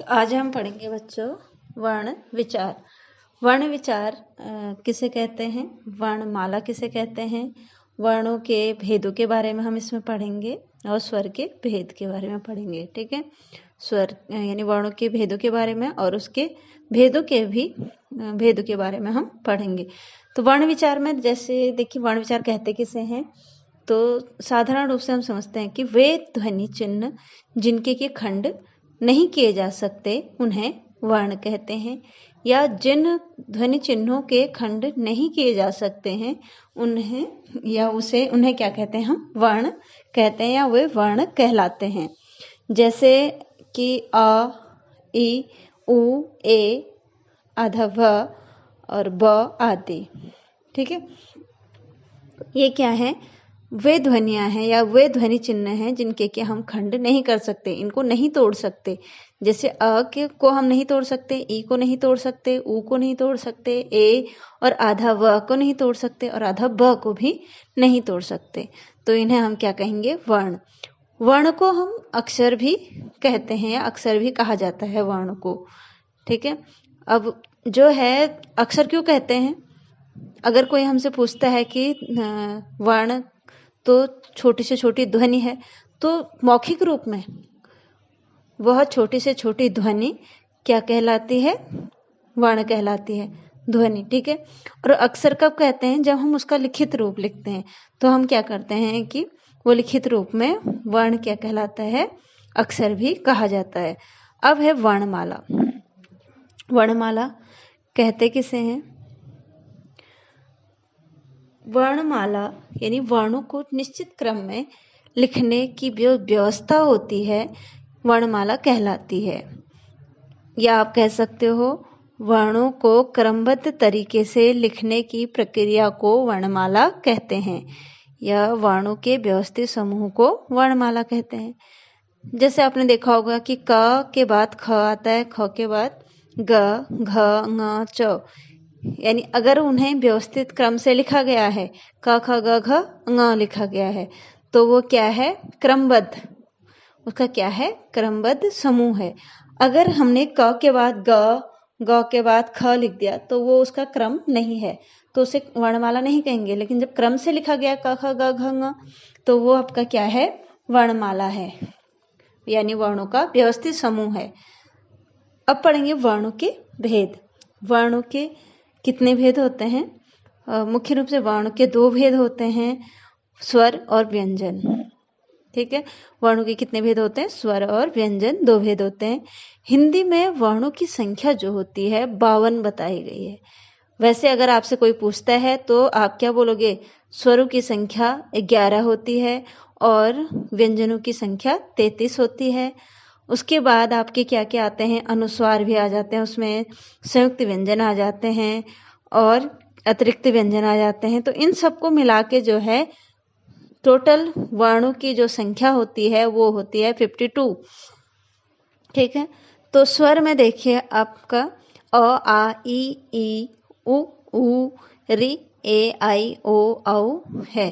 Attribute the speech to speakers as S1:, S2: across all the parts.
S1: तो आज हम पढ़ेंगे बच्चों वर्ण विचार। वर्ण विचार किसे कहते हैं, वर्णमाला किसे कहते हैं, वर्णों के भेदों के बारे में हम इसमें पढ़ेंगे और स्वर के भेद के बारे में पढ़ेंगे। ठीक है, स्वर यानी वर्णों के भेदों के बारे में और उसके भेदों के बारे में हम पढ़ेंगे। तो वर्ण विचार में जैसे देखिए वर्ण विचार कहते किसे हैं, तो साधारण रूप से हम समझते हैं कि वे ध्वनि चिन्ह जिनके के खंड नहीं किए जा सकते उन्हें वर्ण कहते हैं, या जिन ध्वनि चिन्हों के खंड नहीं किए जा सकते हैं उन्हें क्या कहते हैं, हम वर्ण कहते हैं या वे वर्ण कहलाते हैं। जैसे कि अ, ई, उ, ए, आधा व और ब आदि। ठीक है, ये क्या है, वे ध्वनियां हैं या वे ध्वनि चिन्ह हैं जिनके के हम खंड नहीं कर सकते, इनको नहीं तोड़ सकते। जैसे अ के को हम नहीं तोड़ सकते, ई को नहीं तोड़ सकते, उ को नहीं तोड़ सकते, ए और आधा व को नहीं तोड़ सकते और आधा ब को भी नहीं तोड़ सकते। तो इन्हें हम क्या कहेंगे, वर्ण। वर्ण को हम अक्षर भी कहते हैं या अक्षर भी कहा जाता है वर्ण को। ठीक है, अब जो है अक्षर क्यों कहते हैं, अगर कोई हमसे पूछता है कि वर्ण तो छोटी से छोटी ध्वनि है, तो मौखिक रूप में वह छोटी से छोटी ध्वनि क्या कहलाती है, वर्ण कहलाती है, ध्वनि। ठीक है, और अक्षर कब कहते हैं, जब हम उसका लिखित रूप लिखते हैं तो हम क्या करते हैं कि वो लिखित रूप में वर्ण क्या कहलाता है, अक्षर भी कहा जाता है। अब है वर्णमाला। वर्णमाला कहते किसे हैं, वर्णमाला यानी वर्णों को निश्चित क्रम में लिखने की जो व्यवस्था होती है वर्णमाला कहलाती है, या आप कह सकते हो वर्णों को क्रमबद्ध तरीके से लिखने की प्रक्रिया को वर्णमाला कहते हैं, या वर्णों के व्यवस्थित समूह को वर्णमाला कहते हैं। जैसे आपने देखा होगा कि क के बाद ख आता है, ख के बाद ग, घ, ङ, च, यानी अगर उन्हें व्यवस्थित क्रम से लिखा गया है, क ख ग घ ङ लिखा गया है, तो वो क्या है, क्रमबद्ध, उसका क्या है, क्रमबद्ध समूह है। अगर हमने क के बाद ग, ग के बाद ख लिख दिया तो वो उसका क्रम नहीं है, तो उसे वर्णमाला नहीं कहेंगे। लेकिन जब क्रम से लिखा गया क ख ग घ ङ, तो वो आपका क्या है, वर्णमाला है, यानी वर्णों का व्यवस्थित समूह है। अब पढ़ेंगे वर्णों के भेद। वर्णों के कितने भेद होते हैं, मुख्य रूप से वर्णों के दो भेद होते हैं, स्वर और व्यंजन। ठीक है, वर्णों के कितने भेद होते हैं, स्वर और व्यंजन, दो भेद होते हैं। हिंदी में वर्णों की संख्या जो होती है 52 बताई गई है। वैसे अगर आपसे कोई पूछता है तो आप क्या बोलोगे, स्वरों की संख्या 11 होती है और व्यंजनों की संख्या 33 होती है। उसके बाद आपके क्या क्या आते हैं, अनुस्वार भी आ जाते हैं, उसमें संयुक्त व्यंजन आ जाते हैं और अतिरिक्त व्यंजन आ जाते हैं। तो इन सबको मिला के जो है टोटल वर्णों की जो संख्या होती है वो होती है 52। ठीक है, तो स्वर में देखिए आपका अ, आ, ई, उ, रि, ए, आई, ओ, औ है।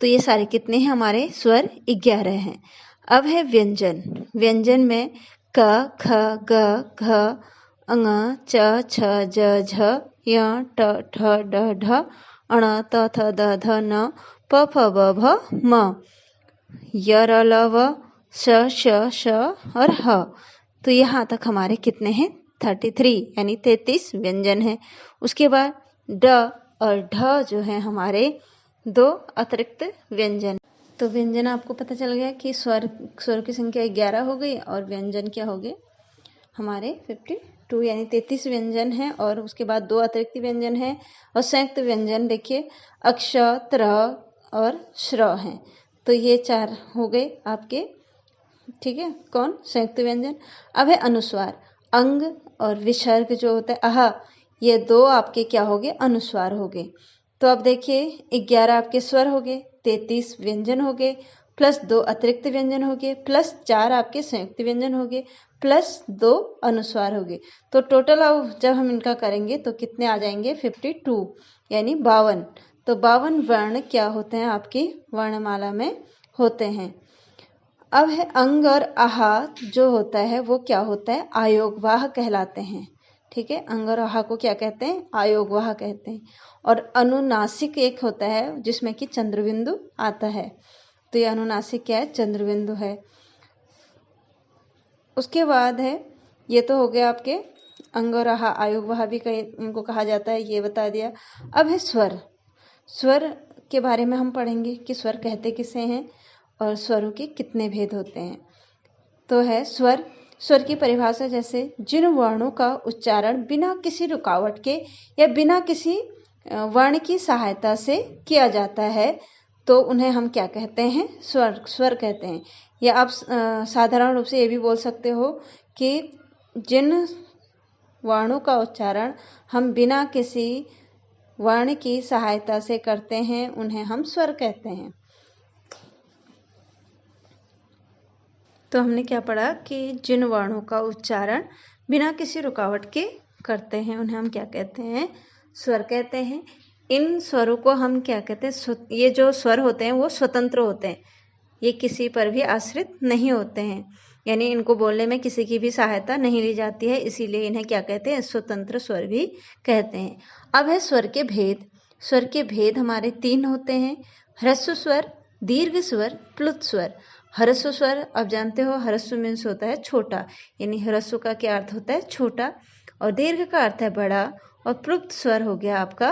S1: तो ये सारे कितने हैं, हमारे स्वर 11 हैं। अब है व्यंजन। व्यंजन में क, ख, ग, घ, अङ, च, छ, ज, झ, य, ट, ठ, ड, ढ, अण, त, थ, द, ध, न, प, फ, ब, भ, म, य, र, ल, व, श, श और ह। तो यहाँ तक हमारे कितने हैं, 33 यानी 33 व्यंजन है। उसके बाद ड और ढ जो है हमारे दो अतिरिक्त व्यंजन। तो व्यंजन आपको पता चल गया कि स्वर की संख्या 11 हो गई और व्यंजन क्या हो गए हमारे 52 यानी 33 व्यंजन है। और उसके बाद दो अतिरिक्त व्यंजन है और संयुक्त व्यंजन देखिए अक्ष, त्र और श्र हैं। तो ये 4 हो गए आपके। ठीक है, कौन, संयुक्त व्यंजन। अब है अनुस्वार। अंग और विसर्ग जो होता है आहा, ये दो आपके क्या हो गए, अनुस्वार हो गए। तो अब देखिए 11 आपके स्वर हो गए, 33 व्यंजन हो गए, प्लस 2 अतिरिक्त व्यंजन हो गए, प्लस 4 आपके संयुक्त व्यंजन हो गए, प्लस 2 अनुस्वार हो गए। तो टोटल अब जब हम इनका करेंगे तो कितने आ जाएंगे, 52 यानी 52। तो 52 वर्ण क्या होते हैं, आपकी वर्णमाला में होते हैं। अब है अंग और आहा जो होता है वो क्या होता है, आयोगवाह कहलाते हैं। ठीक है, अंग और आहा को क्या कहते हैं, आयोगवाह कहते हैं। और अनुनासिक एक होता है जिसमें कि चंद्रबिंदु आता है, तो ये अनुनासिक क्या है, चंद्रबिंदु है। उसके बाद है, ये तो हो गया आपके अंग और आहा, आयोगवाह भी उनको कहा जाता है, ये बता दिया। अब है स्वर। स्वर के बारे में हम पढ़ेंगे कि स्वर कहते किसे हैं और स्वरों के कितने भेद होते हैं। तो है स्वर। स्वर की परिभाषा जैसे जिन वर्णों का उच्चारण बिना किसी रुकावट के या बिना किसी वर्ण की सहायता से किया जाता है तो उन्हें हम क्या कहते हैं, स्वर, स्वर कहते हैं। या आप साधारण रूप से ये भी बोल सकते हो कि जिन वर्णों का उच्चारण हम बिना किसी वर्ण की सहायता से करते हैं उन्हें हम स्वर कहते हैं। तो हमने क्या पढ़ा कि जिन वर्णों का उच्चारण बिना किसी रुकावट के करते हैं उन्हें हम क्या कहते हैं, स्वर कहते हैं। इन स्वरों को हम क्या कहते हैं, ये जो स्वर होते हैं वो स्वतंत्र होते हैं, ये किसी पर भी आश्रित नहीं होते हैं, यानी इनको बोलने में किसी की भी सहायता नहीं ली जाती है, इसीलिए इन्हें क्या कहते हैं, स्वतंत्र स्वर भी कहते हैं। अब है स्वर के भेद। स्वर के भेद हमारे 3 होते हैं, ह्रस्व स्वर, दीर्घ स्वर, प्लुत स्वर। ह्रस्व स्वर आप जानते हो, ह्रस्व मीन्स होता है छोटा, यानी ह्रस्व का क्या अर्थ होता है, छोटा, और दीर्घ का अर्थ है बड़ा, और प्लुत स्वर हो गया आपका,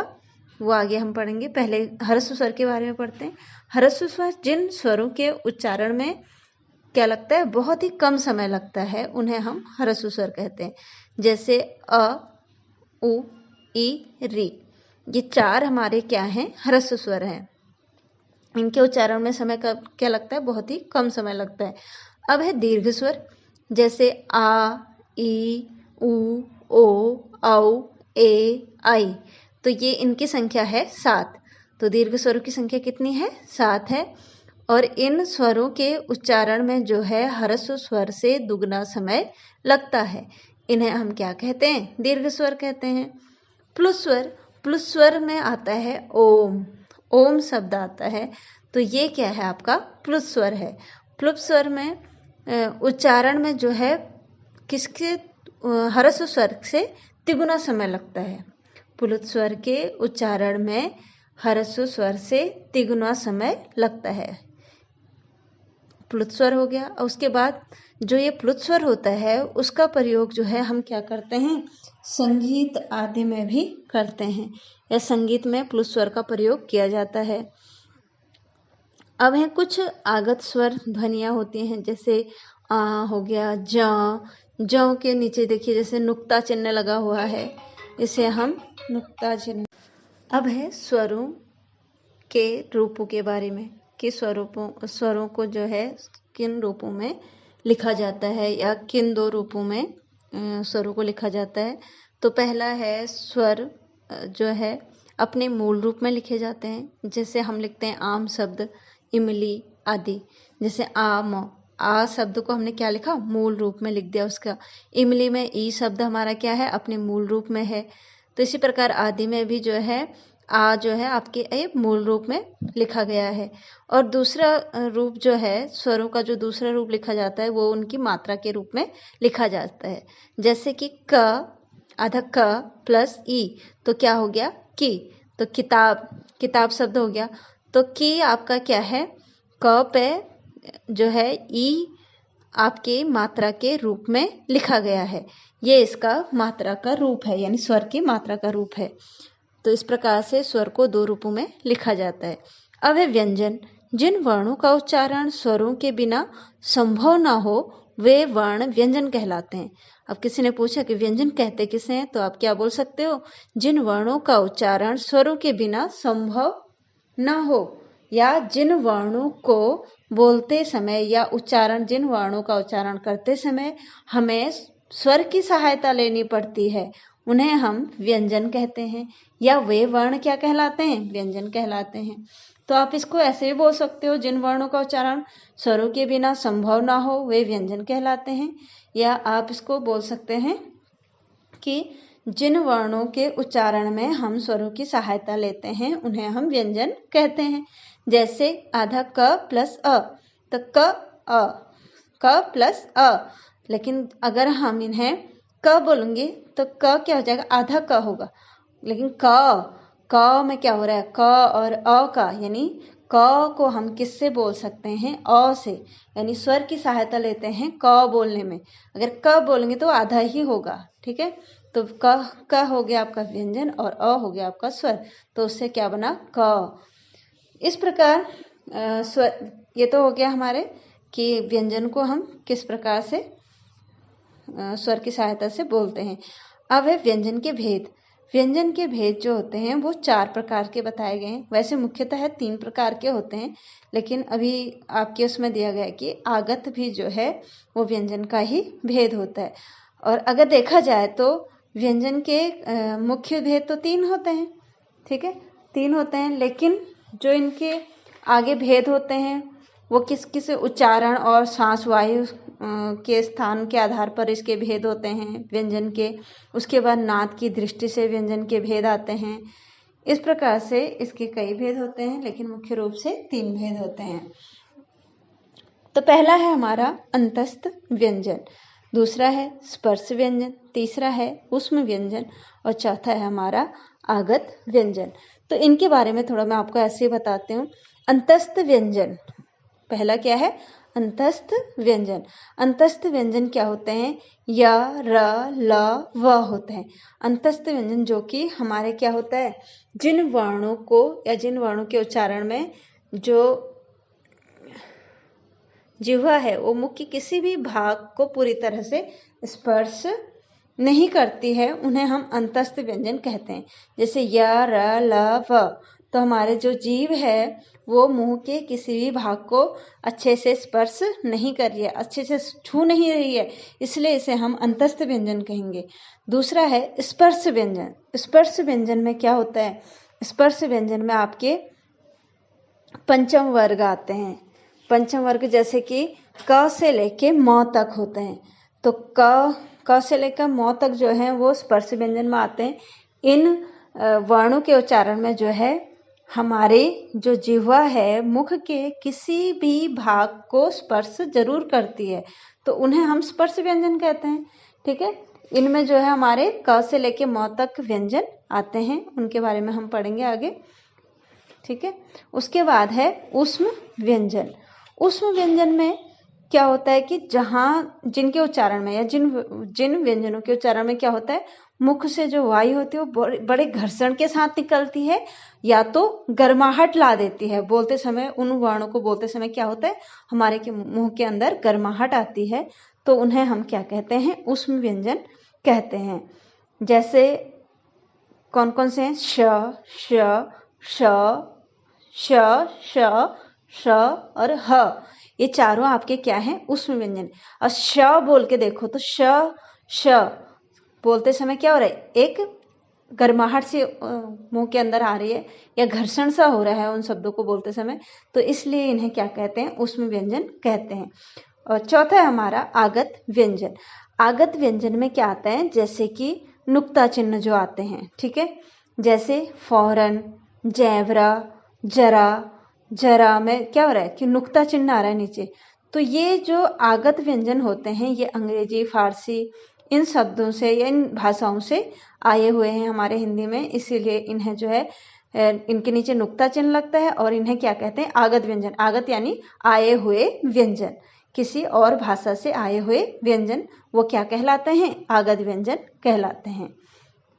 S1: वो आगे हम पढ़ेंगे। पहले ह्रस्व स्वर के बारे में पढ़ते हैं। ह्रस्व स्वर जिन स्वरों के उच्चारण में क्या लगता है, बहुत ही कम समय लगता है, उन्हें हम ह्रस्व स्वर कहते हैं। जैसे अ, उ, ई, री, ये 4 हमारे क्या हैं, ह्रस्व स्वर हैं। इनके उच्चारण में समय का क्या लगता है, बहुत ही कम समय लगता है। अब है दीर्घ स्वर, जैसे आ, ई, उ, ओ, औ, ए, आई, तो ये इनकी संख्या है 7। तो दीर्घ स्वरों की संख्या कितनी है, 7 है। और इन स्वरों के उच्चारण में जो है ह्रस्व स्वर से दुगना समय लगता है, इन्हें हम क्या कहते हैं, दीर्घ स्वर कहते हैं। प्लुत स्वर, प्लुत स्वर में आता है ओम, ओम शब्द आता है, तो ये क्या है आपका, प्लुत स्वर है। प्लुत स्वर में उच्चारण में जो है किसके, ह्रस्व स्वर से तिगुना समय लगता है। प्लुत स्वर के उच्चारण में ह्रस्व स्वर से तिगुना समय लगता है। प्लुत स्वर हो गया। और उसके बाद जो ये प्लुत स्वर होता है उसका प्रयोग जो है हम क्या करते हैं, संगीत आदि में भी करते हैं, या संगीत में प्लुत स्वर का प्रयोग किया जाता है। अब है कुछ आगत स्वर ध्वनियाँ होती हैं, जैसे आ हो गया, ज के नीचे देखिए जैसे नुक्ता चिन्ह लगा हुआ है, इसे हम नुक्ता चिन्ह। अब है स्वरों के रूपों के बारे में कि स्वरों को जो है किन रूपों में लिखा जाता है, या किन 2 रूपों में स्वरों को लिखा जाता है। तो पहला है स्वर जो है अपने मूल रूप में लिखे जाते हैं, जैसे हम लिखते हैं आम शब्द, इमली आदि। जैसे आम, आ शब्द को हमने क्या लिखा, मूल रूप में लिख दिया उसका। इमली में ई शब्द हमारा क्या है, अपने मूल रूप में है। तो इसी प्रकार आदि में भी जो है आ जो है आपके मूल रूप में लिखा गया है। और दूसरा रूप जो है स्वरों का, जो दूसरा रूप लिखा जाता है वो उनकी मात्रा के रूप में लिखा जाता है। जैसे कि क आधा क प्लस ई, तो क्या हो गया, की। तो किताब, किताब शब्द हो गया, तो की आपका क्या है, क पे जो है ई आपके मात्रा के रूप में लिखा गया है, ये इसका मात्रा का रूप है, यानी स्वर की मात्रा का रूप है। तो इस प्रकार से स्वर को 2 रूपों में लिखा जाता है। अब है व्यंजन, जिन वर्णों का उच्चारण स्वरों के बिना संभव ना हो वे वर्ण व्यंजन कहलाते हैं। अब किसी ने पूछा कि व्यंजन कहते किसे हैं, तो आप क्या बोल सकते हो, जिन वर्णों का उच्चारण स्वरों के बिना संभव ना हो, या जिन वर्णों को बोलते समय या उच्चारण, जिन वर्णों का उच्चारण करते समय हमें स्वर की सहायता लेनी पड़ती है, उन्हें हम व्यंजन कहते हैं, या वे वर्ण क्या कहलाते हैं, व्यंजन कहलाते हैं। तो आप इसको ऐसे भी बोल सकते हो, जिन वर्णों का उच्चारण स्वरों के बिना संभव ना हो वे व्यंजन कहलाते हैं। या आप इसको बोल सकते हैं कि जिन वर्णों के उच्चारण में हम स्वरों की सहायता लेते हैं उन्हें हम व्यंजन कहते हैं। जैसे आधा क प्लस अ, तो क अ, क प्लस अ। लेकिन अगर हम इन्हें क बोलेंगे तो क क्या हो जाएगा, आधा क होगा। लेकिन क में क्या हो रहा है, क और अ का, यानी क को हम किससे बोल सकते हैं, अ से, यानी स्वर की सहायता लेते हैं क बोलने में। अगर क बोलेंगे तो आधा ही होगा, ठीक है। तो क हो गया आपका व्यंजन और अ हो गया आपका स्वर, तो उससे क्या बना, क। इस प्रकार स्वर, ये तो हो गया हमारे कि व्यंजन को हम किस प्रकार से स्वर की सहायता से बोलते हैं। अब है व्यंजन के भेद। व्यंजन के भेद जो होते हैं वो 4 प्रकार के बताए गए हैं। वैसे मुख्यतः 3 प्रकार के होते हैं, लेकिन अभी आपके उसमें दिया गया है कि आगत भी जो है वो व्यंजन का ही भेद होता है। और अगर देखा जाए तो व्यंजन के मुख्य भेद तो 3 होते हैं, ठीक है, 3 होते हैं। लेकिन जो इनके आगे भेद होते हैं वो किस किस उच्चारण और सांस वायु के स्थान के आधार पर इसके भेद होते हैं व्यंजन के। उसके बाद नाद की दृष्टि से व्यंजन के भेद आते हैं। इस प्रकार से इसके कई भेद होते हैं, लेकिन मुख्य रूप से 3 भेद होते हैं। तो पहला है हमारा अंतस्थ व्यंजन, दूसरा है स्पर्श व्यंजन, तीसरा है ऊष्म व्यंजन और चौथा है हमारा आगत व्यंजन। तो इनके बारे में थोड़ा मैं आपको ऐसे बताती हूँ। अंतस्थ व्यंजन, पहला क्या है, अंतस्थ व्यंजन। अंतस्थ व्यंजन क्या होते हैं, य, र, ल, व होते हैं। अंतस्थ व्यंजन जो कि हमारे क्या होता है, जिन वर्णों को या जिन वर्णों के उच्चारण में जो जिह्वा है वो मुख के किसी भी भाग को पूरी तरह से स्पर्श नहीं करती है, उन्हें हम अंतस्थ व्यंजन कहते हैं। जैसे य, र, ल, व, तो हमारे जो जीभ है वो मुंह के किसी भी भाग को अच्छे से स्पर्श नहीं कर रही है, अच्छे से छू नहीं रही है, इसलिए इसे हम अंतस्थ व्यंजन कहेंगे। दूसरा है स्पर्श व्यंजन। स्पर्श व्यंजन में क्या होता है, स्पर्श व्यंजन में आपके पंचम वर्ग आते हैं। पंचम वर्ग जैसे कि क से लेके म तक होते हैं। तो क से लेकर म तक जो है वो स्पर्श व्यंजन में आते हैं। इन वर्णों के उच्चारण में जो है हमारे जो जिह्वा है मुख के किसी भी भाग को स्पर्श जरूर करती है, तो उन्हें हम स्पर्श व्यंजन कहते हैं, ठीक है। इनमें जो है हमारे क से लेके म तक व्यंजन आते हैं, उनके बारे में हम पढ़ेंगे आगे, ठीक है। उसके बाद है ऊष्म व्यंजन। ऊष्म व्यंजन में क्या होता है कि जहाँ जिनके उच्चारण में या जिन व्यंजनों के उच्चारण में क्या होता है, मुख से जो वायु होती है वो बड़े घर्षण के साथ निकलती है या तो गर्माहट ला देती है। बोलते समय उन वर्णों को बोलते समय क्या होता है, हमारे के मुंह के अंदर गर्माहट आती है, तो उन्हें हम क्या कहते हैं, ऊष्म व्यंजन कहते हैं। जैसे कौन कौन से हैं, श, श, श, श, श, श और ह, ये चारों आपके क्या हैं, ऊष्म व्यंजन। और श बोल के देखो तो श बोलते समय क्या हो रहा है, एक गर्माहट से मुंह के अंदर आ रही है या घर्षण सा हो रहा है उन शब्दों को बोलते समय, तो इसलिए इन्हें क्या कहते हैं, ऊष्म व्यंजन कहते हैं। और चौथा है हमारा आगत व्यंजन। आगत व्यंजन में क्या आता है, जैसे कि नुक्ता चिन्ह जो आते हैं, ठीक है, जैसे फौरन, जैवरा, जरा में क्या हो रहा है कि नुक्ता चिन्ह आ रहा है नीचे। तो ये जो आगत व्यंजन होते हैं ये अंग्रेजी, फारसी इन शब्दों से या इन भाषाओं से आए हुए हैं हमारे हिंदी में, इसीलिए इन्हें जो है इनके नीचे नुक्ता चिन्ह लगता है और इन्हें क्या कहते हैं, आगत व्यंजन। आगत यानी आए हुए व्यंजन, किसी और भाषा से आए हुए व्यंजन वो क्या कहलाते हैं, आगत व्यंजन कहलाते हैं।